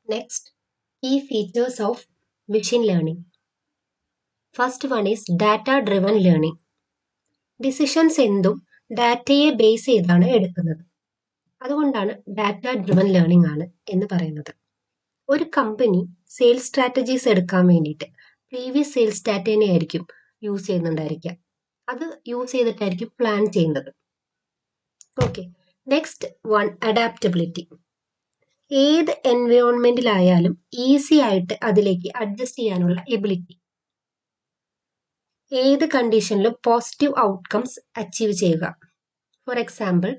Next, key features of machine learning. First one is data-driven learning. Decisions എന്തും ഡാറ്റയെ base ചെയ്താണ് എടുക്കുന്നത്. അതുകൊണ്ടാണ് ഡാറ്റ-ഡ്രിവൻ ലേണിംഗ് ആണ് എന്ന് പറയുന്നത്. ഒരു കമ്പനി സെയിൽസ് സ്ട്രാറ്റജീസ് എടുക്കാൻ വേണ്ടിയിട്ട് പ്രീവിയസ് സെയിൽസ് ഡാറ്റേനെ ആയിരിക്കും യൂസ് ചെയ്യുന്നുണ്ടായിരിക്കുക. അത് യൂസ് ചെയ്തിട്ടായിരിക്കും പ്ലാൻ ചെയ്യുന്നത്. Okay, next one adaptability. ഏത് എൻവയോൺമെന്റിലായാലും ഈസി ആയിട്ട് അതിലേക്ക് അഡ്ജസ്റ്റ് ചെയ്യാനുള്ള എബിലിറ്റി. ഏത് കണ്ടീഷനിലും പോസിറ്റീവ് ഔട്ട്കംസ് അച്ചീവ് ചെയ്യുക. ഫോർ എക്സാമ്പിൾ,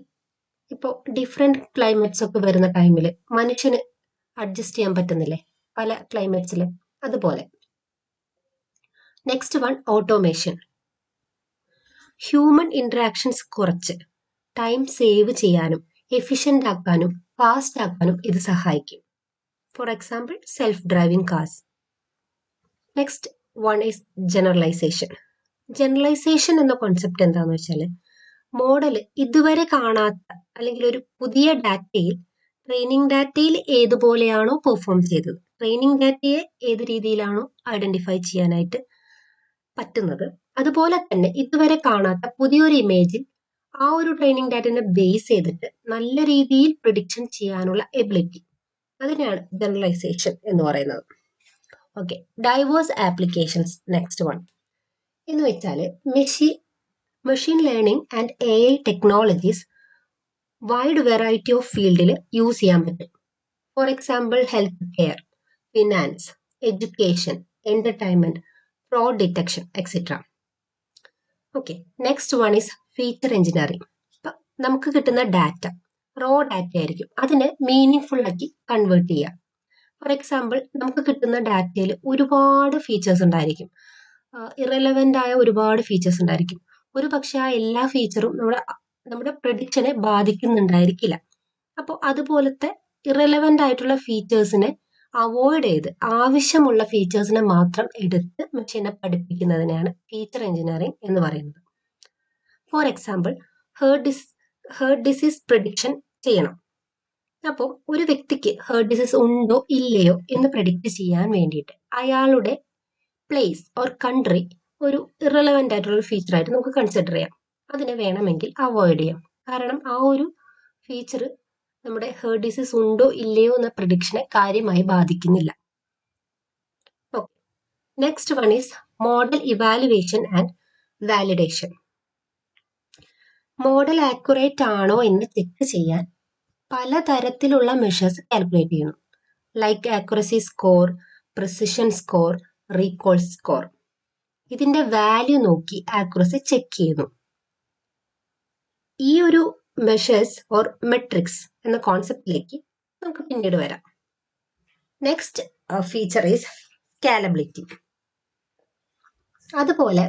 ഇപ്പോൾ ഡിഫറെൻറ്റ് ക്ലൈമറ്റ്സ് ഒക്കെ വരുന്ന ടൈമിൽ മനുഷ്യന് അഡ്ജസ്റ്റ് ചെയ്യാൻ പറ്റുന്നില്ലേ പല ക്ലൈമറ്റ്സിൽ, അതുപോലെ. Next one automation. Human interactions കുറച്ച് ടൈം സേവ് ചെയ്യാനും എഫിഷ്യൻ്റ് ആക്കാനും ഫാസ്റ്റ് ആക്കാനും ഇത് സഹായിക്കും. For example, self driving cars. Next one is generalization. Generalization എന്ന കോൺസെപ്റ്റ് എന്താണെന്ന് വെച്ചാൽ, മോഡൽ ഇതുവരെ കാണാത്ത അല്ലെങ്കിൽ ഒരു പുതിയ ഡാറ്റയിൽ ട്രെയിനിങ് ഡാറ്റയിൽ ഏതുപോലെയാണോ പെർഫോം ചെയ്തത്, ട്രെയിനിങ് ഡാറ്റയെ ഏത് രീതിയിലാണോ ഐഡന്റിഫൈ ചെയ്യാനായിട്ട് പറ്റുന്നത്, അതുപോലെ തന്നെ ഇതുവരെ കാണാത്ത പുതിയൊരു ഇമേജിൽ ആ ഒരു ട്രെയിനിങ് ഡാറ്റനെ ബേസ് ചെയ്തിട്ട് നല്ല രീതിയിൽ പ്രിഡിക്ഷൻ ചെയ്യാനുള്ള എബിലിറ്റി, അതിനാണ് ജനറലൈസേഷൻ എന്ന് പറയുന്നത്. Okay, diverse applications. Next one എന്ന് വെച്ചാൽ machine learning and AI technologies wide variety of ഫീൽഡിൽ യൂസ് ചെയ്യാൻ പറ്റും. For example, health care, finance, education, entertainment, fraud detection, etcetera. Okay, next one is feature engineering. ഇപ്പം നമുക്ക് കിട്ടുന്ന ഡാറ്റ റോ ഡാറ്റ ആയിരിക്കും, അതിനെ മീനിങ് ഫുൾ ആക്കി കൺവേർട്ട് ചെയ്യുക. ഫോർ എക്സാമ്പിൾ, നമുക്ക് കിട്ടുന്ന ഡാറ്റയിൽ ഒരുപാട് ഫീച്ചേഴ്സ് ഉണ്ടായിരിക്കും, ഇറലവൻ്റ് ആയ ഒരുപാട് ഫീച്ചേഴ്സ് ഉണ്ടായിരിക്കും. ഒരു പക്ഷെ ആ എല്ലാ ഫീച്ചറും നമ്മുടെ പ്രഡിക്ഷനെ ബാധിക്കുന്നുണ്ടായിരിക്കില്ല. അപ്പോൾ അതുപോലത്തെ ഇറലവൻ്റ് ആയിട്ടുള്ള ഫീച്ചേഴ്സിനെ അവോയ്ഡ് ചെയ്ത് ആവശ്യമുള്ള ഫീച്ചേഴ്സിനെ മാത്രം എടുത്ത് മെഷീനെ പഠിപ്പിക്കുന്നതിനെയാണ് ഫീച്ചർ എഞ്ചിനീയറിംഗ് എന്ന് പറയുന്നത്. For example, heart disease prediction ചെയ്യണം. അപ്പോൾ ഒരു വ്യക്തിക്ക് ഹേർട്ട് ഡിസീസ് ഉണ്ടോ ഇല്ലയോ എന്ന് പ്രഡിക്റ്റ് ചെയ്യാൻ വേണ്ടിയിട്ട് അയാളുടെ പ്ലേസ് ഓർ കൺട്രി ഒരു ഇറലവൻ്റ് ആയിട്ടുള്ള ഫീച്ചറായിട്ട് നമുക്ക് കൺസിഡർ ചെയ്യാം. അതിനെ വേണമെങ്കിൽ അവോയ്ഡ് ചെയ്യാം, കാരണം ആ ഒരു ഫീച്ചർ നമ്മുടെ ഹേർട്ട് ഡിസീസ് ഉണ്ടോ ഇല്ലയോ എന്ന പ്രഡിക്ഷനെ കാര്യമായി ബാധിക്കുന്നില്ല. Okay, next one is model evaluation and validation. Model accurate ആണോ എന്ന് ചെക്ക് ചെയ്യാൻ പലതരത്തിലുള്ള മെഷേഴ്സ് കാൽക്കുലേറ്റ് ചെയ്യുന്നു. Like accuracy score, precision score, recall score. ഇതിന്റെ വാല്യൂ നോക്കി ആക്യുറസി ചെക്ക് ചെയ്യുന്നു. ഈ ഒരു മെഷേഴ്സ് ഓർ മെട്രിക്സ് എന്ന കോൺസെപ്റ്റിലേക്ക് നമുക്ക് പിന്നീട് വരാം. Next feature is സ്കാലബിലിറ്റി. അതുപോലെ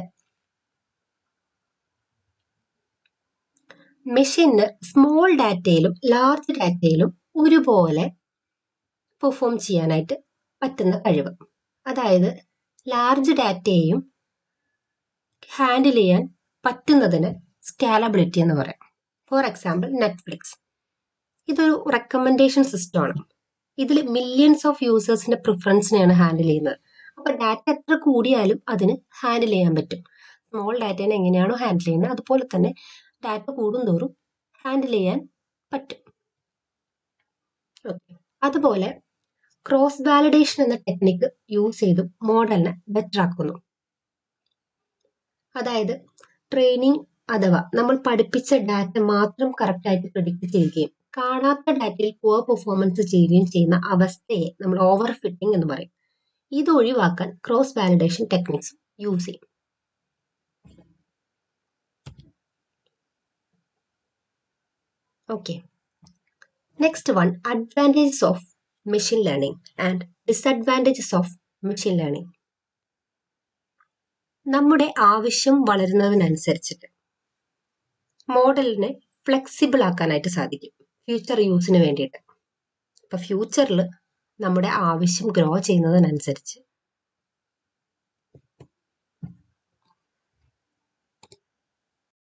മെഷീന് സ്മോൾ ഡാറ്റയിലും ലാർജ് ഡാറ്റയിലും ഒരുപോലെ പെർഫോം ചെയ്യാനായിട്ട് പറ്റുന്ന കഴിവ്, അതായത് ലാർജ് ഡാറ്റയെയും ഹാൻഡിൽ ചെയ്യാൻ പറ്റുന്നതിന് സ്കാലബിലിറ്റി എന്ന് പറയാം. For example, Netflix. ഇതൊരു റെക്കമെൻഡേഷൻ സിസ്റ്റമാണ്. ഇതിൽ മില്യൺസ് ഓഫ് യൂസേഴ്സിന്റെ പ്രിഫറൻസിനെയാണ് ഹാൻഡിൽ ചെയ്യുന്നത്. അപ്പോൾ ഡാറ്റ എത്ര കൂടിയാലും അതിന് ഹാൻഡിൽ ചെയ്യാൻ പറ്റും. സ്മോൾ ഡാറ്റേനെ എങ്ങനെയാണോ ഹാൻഡിൽ ചെയ്യുന്നത് അതുപോലെ തന്നെ ഡാറ്റ കൂടുന്തോറും ഹാൻഡിൽ ചെയ്യാൻ പറ്റും. ഓക്കെ, അതുപോലെ ക്രോസ് വാലിഡേഷൻ എന്ന ടെക്നിക്ക് യൂസ് ചെയ്തും മോഡലിനെ ബെറ്റർ ആക്കുന്നു. അതായത് ട്രെയിനിങ് അഥവാ നമ്മൾ പഠിപ്പിച്ച ഡാറ്റ മാത്രം കറക്റ്റ് ആയിട്ട് പ്രെഡിക്റ്റ് ചെയ്യുകയും കാണാത്ത ഡാറ്റയിൽ പുവർ പെർഫോമൻസ് ചെയ്യുകയും ചെയ്യുന്ന അവസ്ഥയെ നമ്മൾ ഓവർ ഫിറ്റിംഗ് എന്ന് പറയും. ഇത് ഒഴിവാക്കാൻ ക്രോസ് വാലിഡേഷൻ ടെക്നിക്സ് യൂസ് ചെയ്യും. Okay, next one advantages of machine learning and disadvantages of machine learning. നമ്മുടെ ആവശ്യം വളരുന്നതിനനുസരിച്ചിട്ട് മോഡലിനെ ഫ്ലെക്സിബിൾ ആക്കാനായിട്ട് സാധിക്കും ഫ്യൂച്ചർ യൂസിന് വേണ്ടിയിട്ട്. ഇപ്പൊ ഫ്യൂച്ചറിൽ നമ്മുടെ ആവശ്യം ഗ്രോ ചെയ്യുന്നതിനനുസരിച്ച്